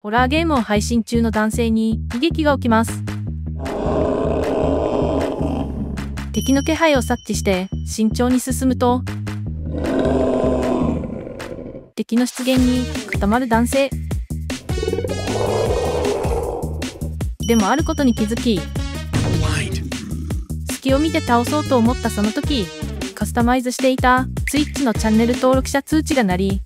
ホラーゲームを配信中の男性に悲劇が起きます。敵の気配を察知して慎重に進むと、敵の出現に固まる男性。でもあることに気づき、隙を見て倒そうと思ったその時、カスタマイズしていた Twitch のチャンネル登録者通知が鳴り、